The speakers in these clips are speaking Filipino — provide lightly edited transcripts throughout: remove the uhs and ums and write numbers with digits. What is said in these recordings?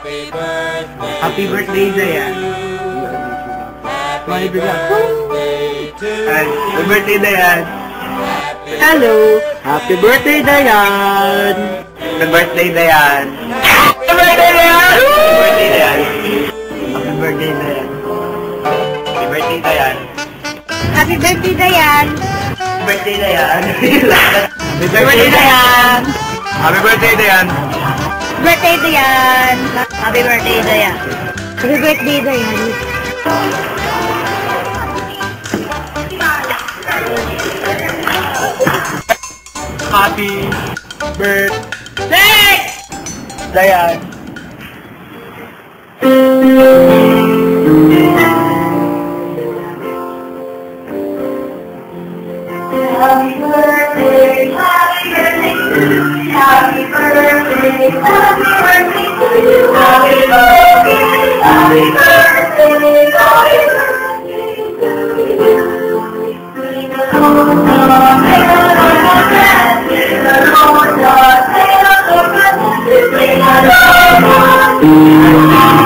Happy birthday, Dayan. Happy birthday, Dayan. Hello. Happy birthday, Dayan. Happy birthday, Dayan. Happy birthday, Dayan. Happy birthday, Dayan. Happy birthday, Dayan. Happy birthday, Dayan. Happy birthday, Dayan. Happy birthday, Dayan. Happy birthday, Dayan. Birthday, Dayan. Happy birthday, Dayan. Happy birthday, Dayan. Happy birthday, Dayan. Happy birthday, happy birthday, happy birthday, happy birthday to you. Happy birthday, happy birthday, happy birthday to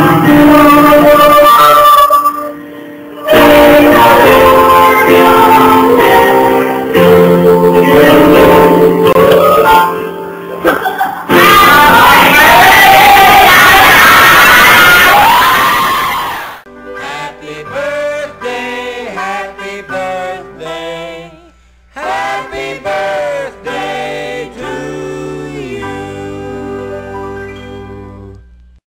you.